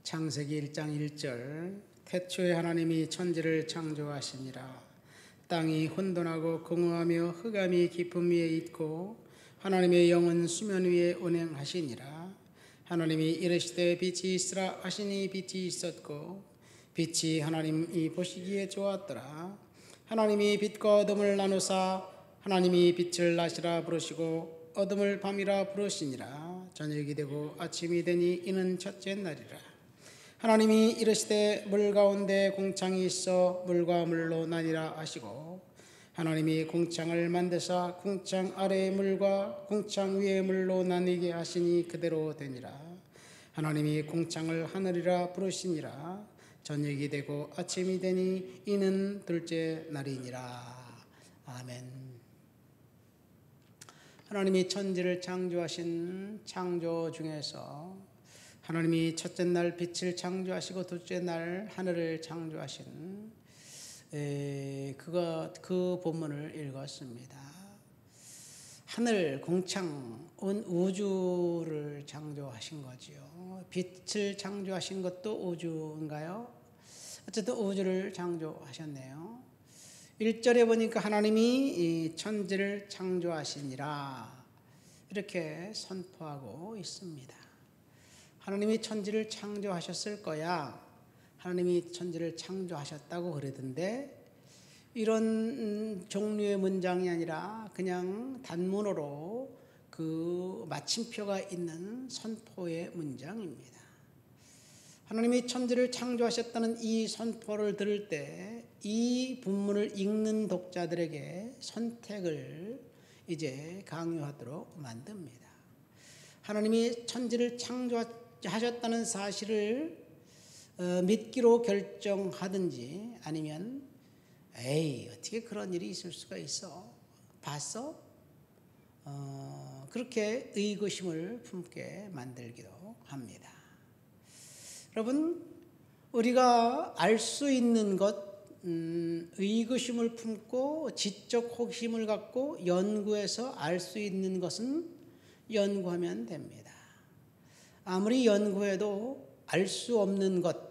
창세기 1장 1절 태초에 하나님이 천지를 창조하시니라. 땅이 혼돈하고 공허하며 흑암이 깊음 위에 있고 하나님의 영은 수면 위에 운행하시니라. 하나님이 이르시되 빛이 있으라 하시니 빛이 있었고 빛이 하나님이 보시기에 좋았더라. 하나님이 빛과 어둠을 나누사 하나님이 빛을 낮이라 부르시고 어둠을 밤이라 부르시니라. 저녁이 되고 아침이 되니 이는 첫째 날이라. 하나님이 이르시되 물 가운데 공창이 있어 물과 물로 나뉘라 하시고 하나님이 공창을 만드사 공창 아래의 물과 공창 위의 물로 나뉘게 하시니 그대로 되니라. 하나님이 공창을 하늘이라 부르시니라. 저녁이 되고 아침이 되니 이는 둘째 날이니라. 아멘. 하나님이 천지를 창조하신 창조 중에서 하나님이 첫째 날 빛을 창조하시고 둘째 날 하늘을 창조하신 그 본문을 읽었습니다. 하늘, 공창, 온 우주를 창조하신 거지요. 빛을 창조하신 것도 우주인가요? 어쨌든 우주를 창조하셨네요. 1절에 보니까 하나님이 천지를 창조하시니라 이렇게 선포하고 있습니다. 하나님이 천지를 창조하셨을 거야. 하나님이 천지를 창조하셨다고 그러던데 이런 종류의 문장이 아니라 그냥 단문으로 그 마침표가 있는 선포의 문장입니다. 하나님이 천지를 창조하셨다는 이 선포를 들을 때 이 본문을 읽는 독자들에게 선택을 이제 강요하도록 만듭니다. 하나님이 천지를 창조하셨다는 사실을 믿기로 결정하든지 아니면 에이 어떻게 그런 일이 있을 수가 있어? 봤어? 그렇게 의구심을 품게 만들기도 합니다. 여러분 우리가 알 수 있는 것 의구심을 품고 지적 호기심을 갖고 연구해서 알 수 있는 것은 연구하면 됩니다. 아무리 연구해도 알 수 없는 것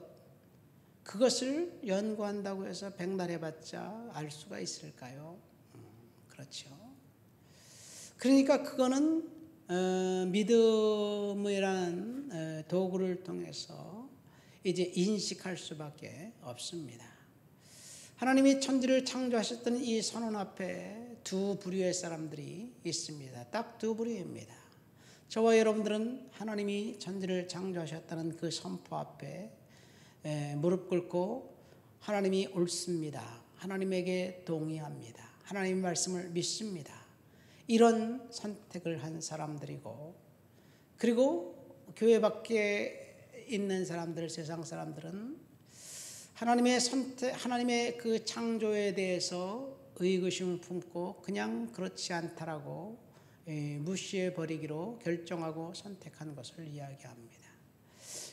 그것을 연구한다고 해서 백날해봤자 알 수가 있을까요? 그렇죠. 그러니까 그거는 믿음이라는 도구를 통해서 이제 인식할 수밖에 없습니다. 하나님이 천지를 창조하셨던 이 선언 앞에 두 부류의 사람들이 있습니다. 딱 두 부류입니다. 저와 여러분들은 하나님이 천지를 창조하셨다는 그 선포 앞에 무릎 꿇고 하나님이 옳습니다. 하나님에게 동의합니다. 하나님의 말씀을 믿습니다. 이런 선택을 한 사람들이고 그리고 교회 밖에 있는 사람들, 세상 사람들은 하나님의 선택, 하나님의 그 창조에 대해서 의구심을 품고 그냥 그렇지 않다라고 무시해 버리기로 결정하고 선택한 것을 이야기합니다.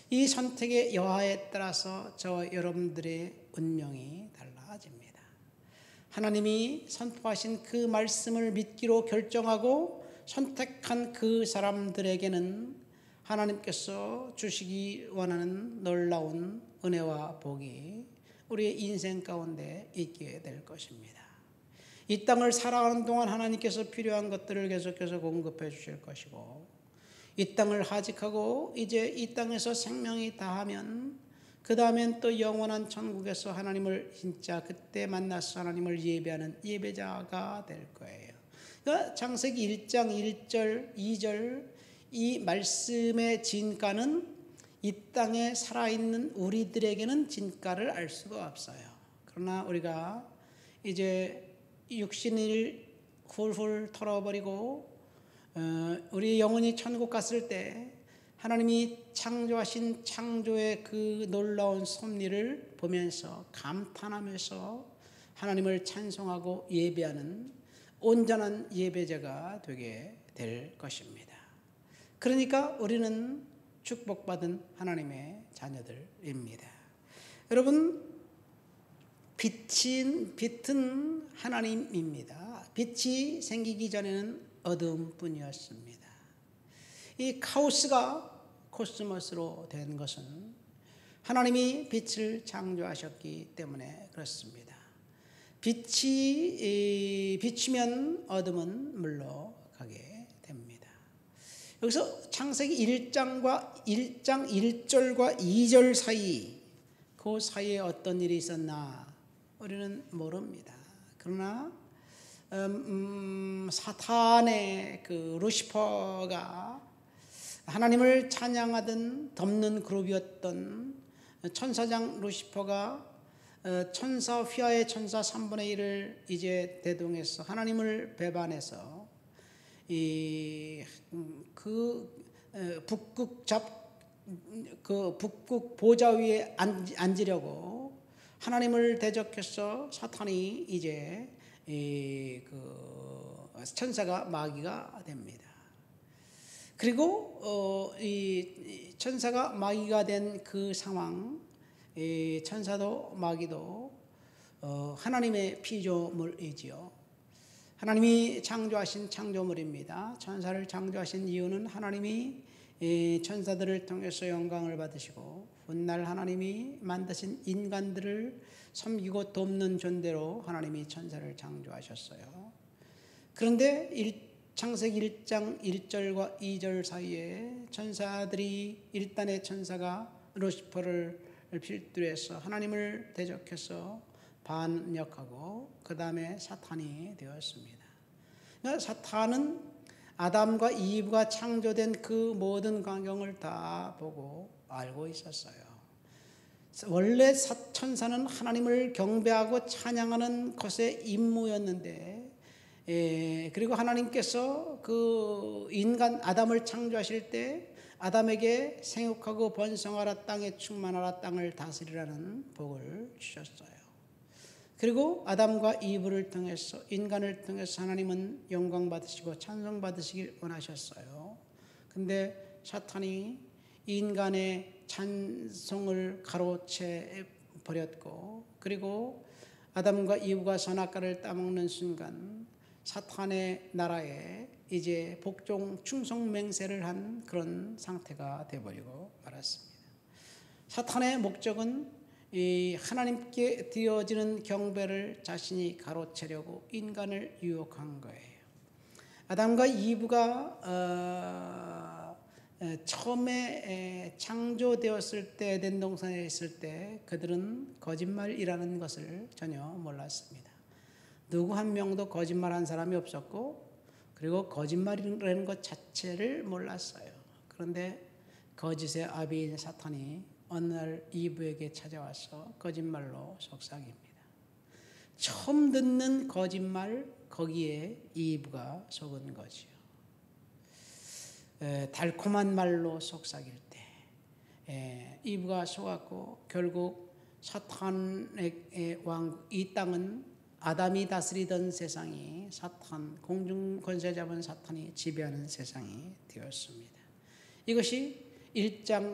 이 선택의 여하에 따라서 저와 여러분들의 운명이 달라집니다. 하나님이 선포하신 그 말씀을 믿기로 결정하고 선택한 그 사람들에게는 하나님께서 주시기 원하는 놀라운 은혜와 복이 우리의 인생 가운데 있게 될 것입니다. 이 땅을 살아가는 동안 하나님께서 필요한 것들을 계속해서 공급해 주실 것이고 이 땅을 하직하고 이제 이 땅에서 생명이 다하면 그 다음엔 또 영원한 천국에서 하나님을 진짜 그때 만나서 하나님을 예배하는 예배자가 될 거예요. 그러니까 창세기 1장 1절 2절 이 말씀의 진가는 이 땅에 살아있는 우리들에게는 진가를 알 수가 없어요. 그러나 우리가 이제 육신을 훌훌 털어버리고 우리 영혼이 천국 갔을 때 하나님이 창조하신 창조의 그 놀라운 섭리를 보면서 감탄하면서 하나님을 찬송하고 예배하는 온전한 예배자가 되게 될 것입니다. 그러니까 우리는 축복받은 하나님의 자녀들입니다. 여러분 빛은 하나님입니다. 빛이 생기기 전에는 어둠뿐이었습니다. 이 카오스가 코스모스로 된 것은 하나님이 빛을 창조하셨기 때문에 그렇습니다. 빛이 비치면 어둠은 물러가게 됩니다. 여기서 창세기 1장 1절과 2절 사이, 그 사이에 어떤 일이 있었나 우리는 모릅니다. 그러나 사탄의 그 루시퍼가 하나님을 찬양하던 덮는 그룹이었던 천사장 루시퍼가 천사 휘하의 천사 3분의 1을 이제 대동해서 하나님을 배반해서 북극 보좌 위에 앉으려고 하나님을 대적해서 사탄이 이제 천사가 마귀가 됩니다. 그리고 이 천사가 마귀가 된 그 상황, 천사도 마귀도 하나님의 피조물이지요. 하나님이 창조하신 창조물입니다. 천사를 창조하신 이유는 하나님이 천사들을 통해서 영광을 받으시고 훗날 하나님이 만드신 인간들을 섬기고 돕는 존재로 하나님이 천사를 창조하셨어요. 그런데 창세기 1장 1절과 2절 사이에 천사들이 일단의 천사가 루시퍼를 필두해서 하나님을 대적해서 반역하고 그 다음에 사탄이 되었습니다. 사탄은 아담과 이브가 창조된 그 모든 광경을 다 보고 알고 있었어요. 원래 천사는 하나님을 경배하고 찬양하는 것의 임무였는데, 그리고 하나님께서 그 인간 아담을 창조하실 때 아담에게 생육하고 번성하라, 땅에 충만하라, 땅을 다스리라는 복을 주셨어요. 그리고 아담과 이브를 통해서, 인간을 통해서 하나님은 영광 받으시고 찬송 받으시길 원하셨어요. 근데 사탄이 인간의 찬송을 가로채 버렸고, 그리고 아담과 이브가 선악과를 따먹는 순간 사탄의 나라에 이제 복종 충성 맹세를 한 그런 상태가 되어버리고 말았습니다. 사탄의 목적은 이 하나님께 드려지는 경배를 자신이 가로채려고 인간을 유혹한 거예요. 아담과 이브가 처음에 창조되었을 때, 에덴 동산에 있을 때 그들은 거짓말이라는 것을 전혀 몰랐습니다. 누구 한 명도 거짓말한 사람이 없었고, 그리고 거짓말이라는 것 자체를 몰랐어요. 그런데 거짓의 아비인 사탄이 어느 날 이브에게 찾아와서 거짓말로 속삭입니다. 처음 듣는 거짓말, 거기에 이브가 속은 거지요. 달콤한 말로 속삭일 때 이브가 속았고, 결국 사탄의 왕국, 이 땅은 아담이 다스리던 세상이 사탄, 공중 권세 잡은 사탄이 지배하는 세상이 되었습니다. 이것이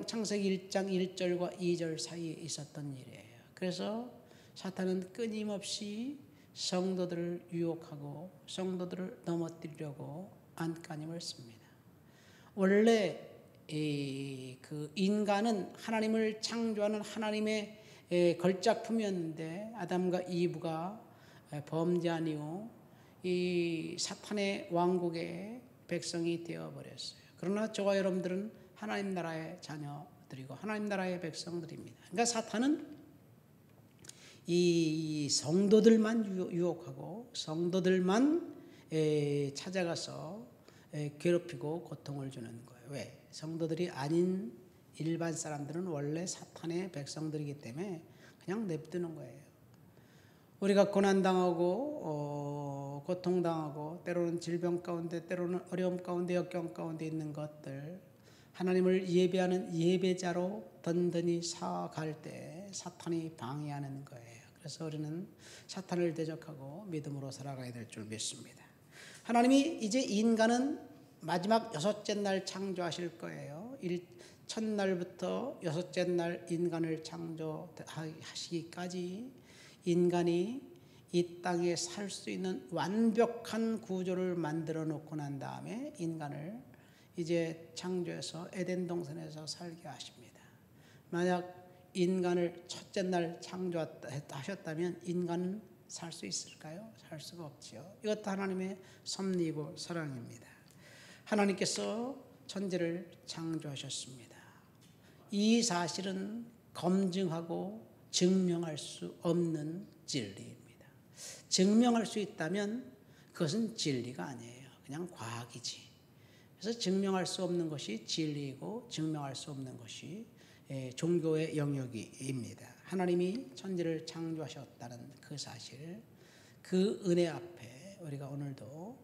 창세기 1장 1절과 2절 사이에 있었던 일이에요. 그래서 사탄은 끊임없이 성도들을 유혹하고 성도들을 넘어뜨리려고 안간힘을 씁니다. 원래 그 인간은 하나님을 창조하는 하나님의 걸작품이었는데, 아담과 이브가 범죄한 이후 이 사탄의 왕국의 백성이 되어버렸어요. 그러나 저와 여러분들은 하나님 나라의 자녀들이고 하나님 나라의 백성들입니다. 그러니까 사탄은 이 성도들만 유혹하고 성도들만 찾아가서 괴롭히고 고통을 주는 거예요. 왜? 성도들이 아닌 일반 사람들은 원래 사탄의 백성들이기 때문에 그냥 냅두는 거예요. 우리가 고난당하고 고통당하고 때로는 질병 가운데, 때로는 어려움 가운데, 역경 가운데 있는 것들, 하나님을 예배하는 예배자로 든든히 살아갈 때 사탄이 방해하는 거예요. 그래서 우리는 사탄을 대적하고 믿음으로 살아가야 될 줄 믿습니다. 하나님이 이제 인간은 마지막 6째 날 창조하실 거예요. 첫날부터 6째 날 인간을 창조하시기까지 인간이 이 땅에 살 수 있는 완벽한 구조를 만들어 놓고 난 다음에 인간을 이제 창조해서 에덴 동산에서 살게 하십니다. 만약 인간을 첫째 날 창조하셨다면 인간은 살 수 있을까요? 살 수가 없지요. 이것도 하나님의 섭리이고 사랑입니다. 하나님께서 천지를 창조하셨습니다. 이 사실은 검증하고 증명할 수 없는 진리입니다. 증명할 수 있다면 그것은 진리가 아니에요. 그냥 과학이지. 그래서 증명할 수 없는 것이 진리이고 증명할 수 없는 것이 종교의 영역입니다. 하나님이 천지를 창조하셨다는 그 사실, 그 은혜 앞에 우리가 오늘도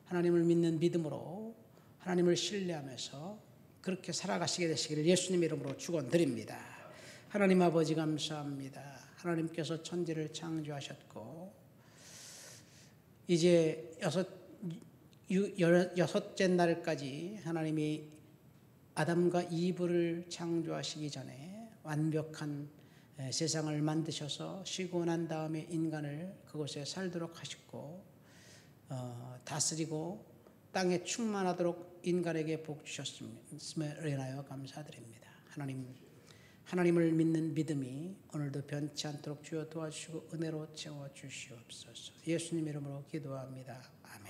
하나님을 믿는 믿음으로 하나님을 신뢰하면서 그렇게 살아가시게 되시기를 예수님 이름으로 축원드립니다. 하나님 아버지 감사합니다. 하나님께서 천지를 창조하셨고 이제 여섯째 날까지 하나님이 아담과 이브를 창조하시기 전에 완벽한 세상을 만드셔서 쉬고 난 다음에 인간을 그곳에 살도록 하셨고 다스리고 땅에 충만하도록 인간에게 복 주셨음에 인하여 감사드립니다. 하나님을 믿는 믿음이 오늘도 변치 않도록 주여 도와주시고 은혜로 채워주시옵소서. 예수님 이름으로 기도합니다. 아멘.